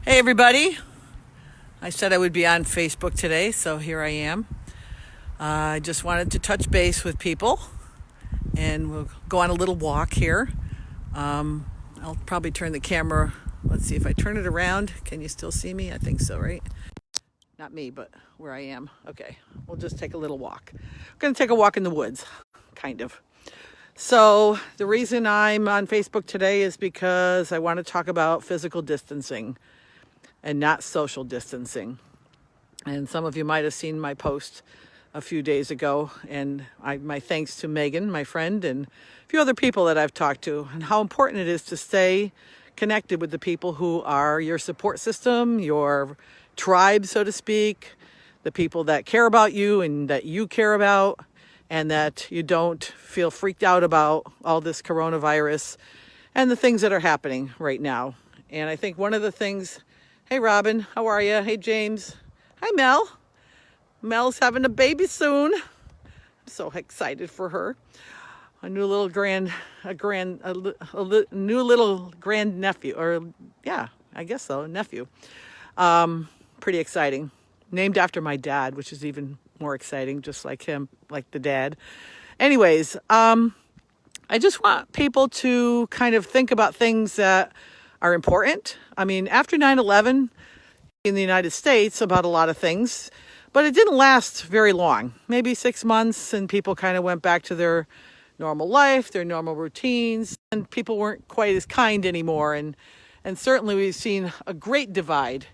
Hey everybody, I said I would be on Facebook today, so here I am. I just wanted to touch base with people and we'll go on a little walk here. I'll probably turn the camera, let's see if I turn it around. Can you still see me? I think so, right? Not me, but where I am. Okay, we'll just take a little walk. I'm going to take a walk in the woods, kind of. So the reason I'm on Facebook today is because I want to talk about physical distancing and not social distancing. And some of you might have seen my post a few days ago, and my thanks to Megan, my friend, and a few other people that I've talked to, and how important it is to stay connected with the people who are your support system, your tribe, so to speak, the people that care about you and that you care about, and that you don't feel freaked out about all this coronavirus and the things that are happening right now. And I think one of the things, hey Robin, how are you? Hey James. Hi Mel. Mel's having a baby soon. I'm so excited for her. A new little new little grandnephew, or yeah, I guess so, nephew. Pretty exciting. Named after my dad, which is even more exciting, just like him, like the dad. Anyways, I just want people to kind of think about things that are important. I mean, after 9/11 in the United States, about a lot of things, but it didn't last very long, maybe 6 months, and people kind of went back to their normal life, their normal routines, and people weren't quite as kind anymore. And certainly we've seen a great divide,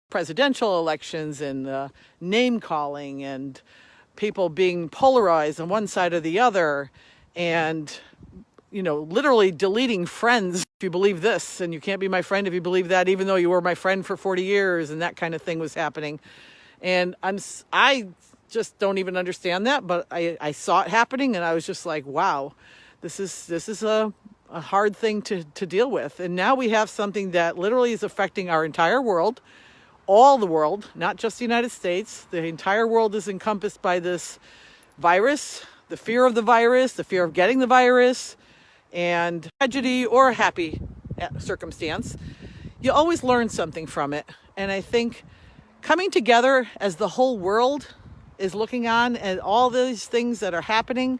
presidential elections and name calling and people being polarized on one side or the other, and literally deleting friends if you believe this, and you can't be my friend if you believe that, even though you were my friend for 40 years, and that kind of thing was happening. And I just don't even understand that, but I saw it happening, and I was just like, wow, this is a hard thing to deal with. And now we have something that literally is affecting our entire world, all the world, not just the United States. The entire world is encompassed by this virus, the fear of the virus, the fear of getting the virus, and tragedy or a happy circumstance. You always learn something from it. And I think coming together as the whole world is looking on at all these things that are happening,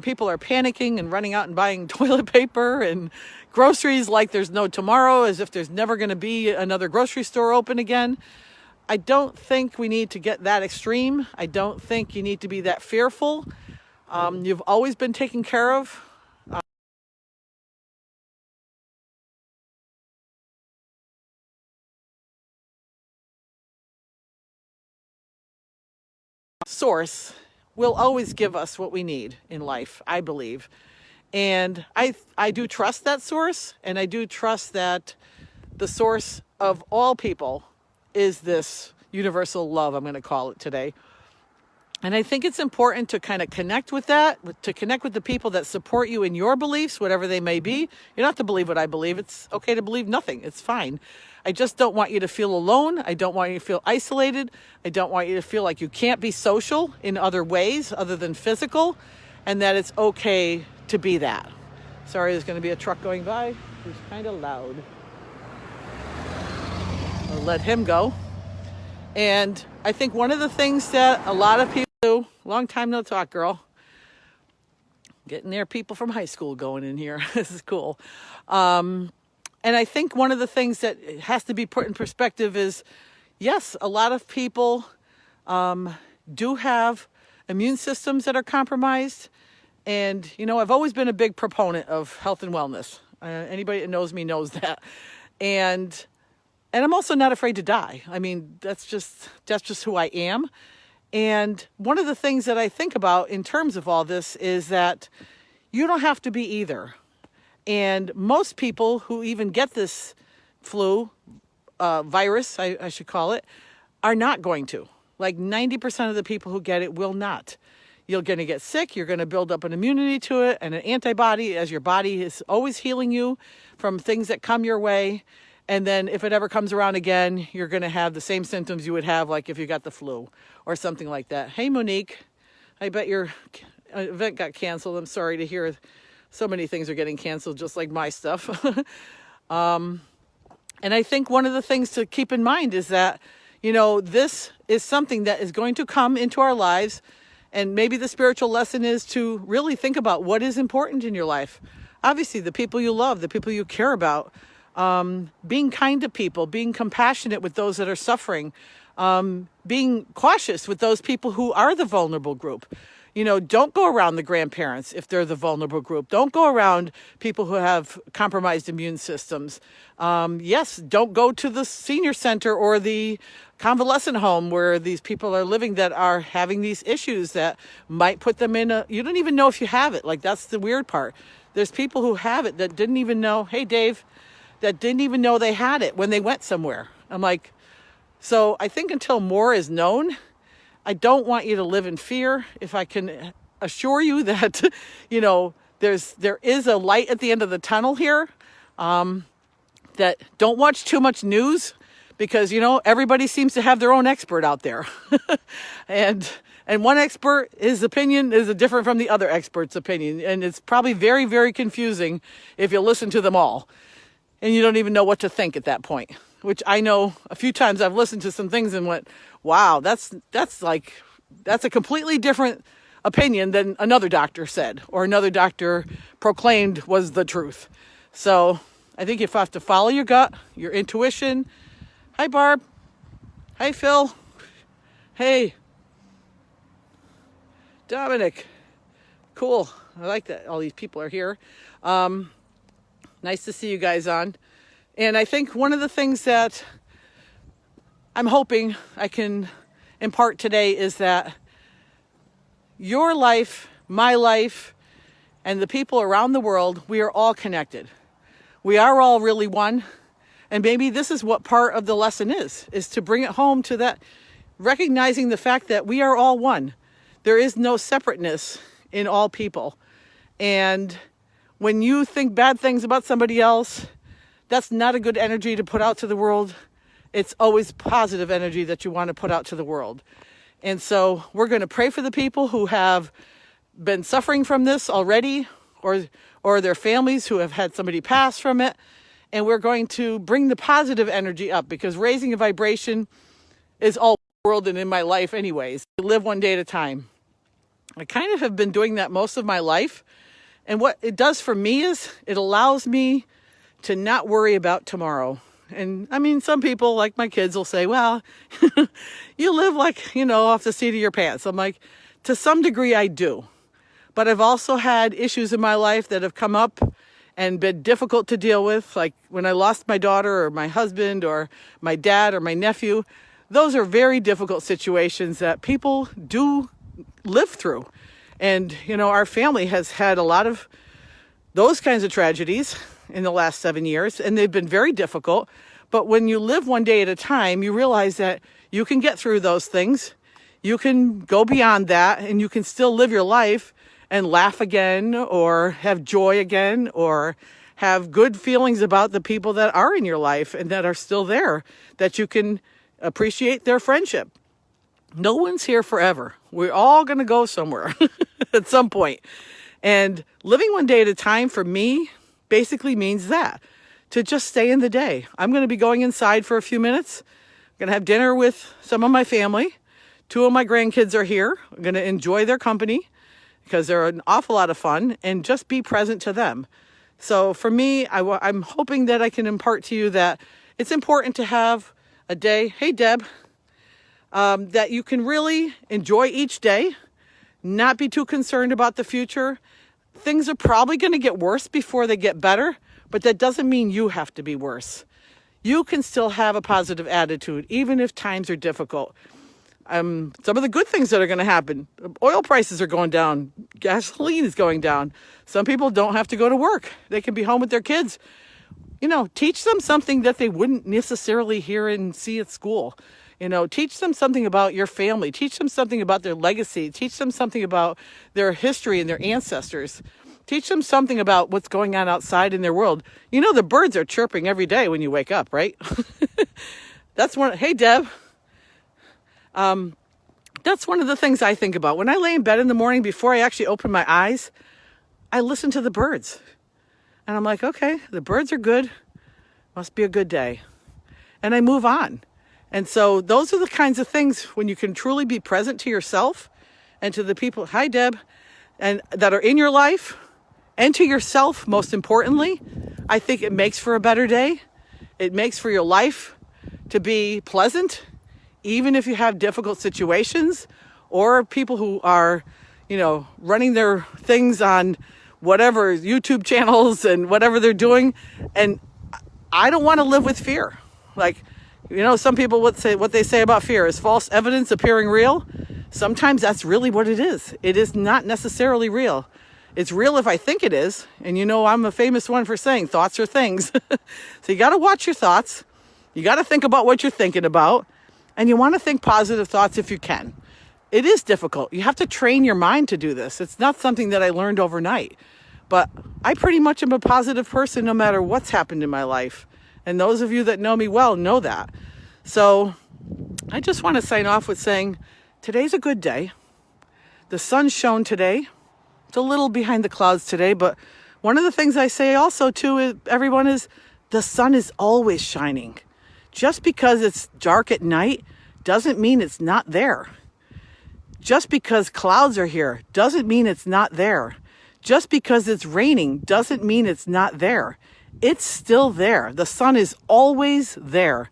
people are panicking and running out and buying toilet paper and groceries like there's no tomorrow, as if there's never going to be another grocery store open again. I don't think we need to get that extreme. I don't think you need to be that fearful. You've always been taken care of. Source will always give us what we need in life, I believe. And I do trust that source, and I do trust that the source of all people is this universal love, I'm going to call it today. And I think it's important to kind of connect with that, to connect with the people that support you in your beliefs, whatever they may be. You don't have to believe what I believe. It's okay to believe nothing. It's fine. I just don't want you to feel alone. I don't want you to feel isolated. I don't want you to feel like you can't be social in other ways other than physical, and that it's okay to be that. Sorry, there's going to be a truck going by. It's kind of loud. I'll let him go. And I think one of the things that a lot of people do, long time no talk, girl. Getting their people from high school going in here. This is cool. And I think one of the things that has to be put in perspective is, yes, a lot of people do have immune systems that are compromised. And, I've always been a big proponent of health and wellness. Anybody that knows me knows that. And I'm also not afraid to die. I mean, that's just who I am. And one of the things that I think about in terms of all this is that you don't have to be either. And most people who even get this flu virus, I should call it, are not going to. Like 90% of the people who get it will not. You're going to get sick. You're going to build up an immunity to it and an antibody, as your body is always healing you from things that come your way. And then if it ever comes around again, you're going to have the same symptoms you would have like if you got the flu or something like that. Hey, Monique, I bet your event got canceled. I'm sorry to hear so many things are getting canceled, just like my stuff. And I think one of the things to keep in mind is that, this is something that is going to come into our lives. And maybe the spiritual lesson is to really think about what is important in your life. Obviously, the people you love, the people you care about, being kind to people, being compassionate with those that are suffering, being cautious with those people who are the vulnerable group. Don't go around the grandparents if they're the vulnerable group. Don't go around people who have compromised immune systems. Yes, don't go to the senior center or the convalescent home where these people are living that are having these issues that might put them in you don't even know if you have it. Like, that's the weird part. There's people who have it that didn't even know, hey, Dave, that didn't even know they had it when they went somewhere. I'm like, so I think until more is known, I don't want you to live in fear. If I can assure you that, there is a light at the end of the tunnel here, that don't watch too much news because, everybody seems to have their own expert out there. and one expert, his opinion is different from the other expert's opinion. And it's probably very, very confusing if you listen to them all and you don't even know what to think at that point. Which I know a few times I've listened to some things and went, wow, that's a completely different opinion than another doctor said or another doctor proclaimed was the truth. So I think you have to follow your gut, your intuition. Hi, Barb. Hi, Phil. Hey, Dominic. Cool. I like that all these people are here. Nice to see you guys on. And I think one of the things that I'm hoping I can impart today is that your life, my life, and the people around the world, we are all connected. We are all really one. And maybe this is what part of the lesson is to bring it home to that, recognizing the fact that we are all one. There is no separateness in all people. And when you think bad things about somebody else, that's not a good energy to put out to the world. It's always positive energy that you want to put out to the world. And so we're going to pray for the people who have been suffering from this already, or their families who have had somebody pass from it. And we're going to bring the positive energy up, because raising a vibration is all world and in my life anyways. I live one day at a time. I kind of have been doing that most of my life. And what it does for me is it allows me to not worry about tomorrow. And I mean, some people, like my kids, will say, well, you live like, off the seat of your pants. I'm like, to some degree I do. But I've also had issues in my life that have come up and been difficult to deal with. Like when I lost my daughter or my husband or my dad or my nephew. Those are very difficult situations that people do live through. And, our family has had a lot of those kinds of tragedies in the last 7 years, and they've been very difficult. But when you live one day at a time, you realize that you can get through those things. You can go beyond that, and you can still live your life and laugh again, or have joy again, or have good feelings about the people that are in your life and that are still there, that you can appreciate their friendship. No one's here forever. We're all going to go somewhere at some point. And living one day at a time for me basically means that, to just stay in the day. I'm going to be going inside for a few minutes. I'm going to have dinner with some of my family. 2 of my grandkids are here. I'm going to enjoy their company because they're an awful lot of fun, and just be present to them. So for me, I'm hoping that I can impart to you that it's important to have a day, hey Deb, that you can really enjoy each day, not be too concerned about the future. Things are probably going to get worse before they get better, but that doesn't mean you have to be worse. You can still have a positive attitude, even if times are difficult. Some of the good things that are going to happen, oil prices are going down, gasoline is going down. Some people don't have to go to work. They can be home with their kids. Teach them something that they wouldn't necessarily hear and see at school. Teach them something about your family. Teach them something about their legacy. Teach them something about their history and their ancestors. Teach them something about what's going on outside in their world. The birds are chirping every day when you wake up, right? That's one. Hey, Deb. That's one of the things I think about. When I lay in bed in the morning, before I actually open my eyes, I listen to the birds. And I'm like, okay, the birds are good. Must be a good day. and I move on. And so those are the kinds of things when you can truly be present to yourself and to the people, hi Deb, and that are in your life, and to yourself most importantly. I think it makes for a better day. It makes for your life to be pleasant, even if you have difficult situations or people who are, running their things on whatever YouTube channels and whatever they're doing. And I don't want to live with fear. Like, some people would say what they say about fear is false evidence appearing real. Sometimes that's really what it is. It is not necessarily real. It's real if I think it is. And I'm a famous one for saying thoughts are things. So you got to watch your thoughts. You got to think about what you're thinking about. And you want to think positive thoughts if you can. It is difficult. You have to train your mind to do this. It's not something that I learned overnight. But I pretty much am a positive person no matter what's happened in my life. And those of you that know me well know that. So I just want to sign off with saying, today's a good day. The sun shone today. It's a little behind the clouds today, but one of the things I say also to everyone is the sun is always shining. Just because it's dark at night doesn't mean it's not there. Just because clouds are here doesn't mean it's not there. Just because it's raining doesn't mean it's not there. It's still there. The sun is always there.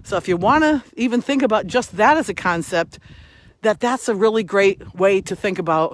So if you want to even think about just that as a concept, that's a really great way to think about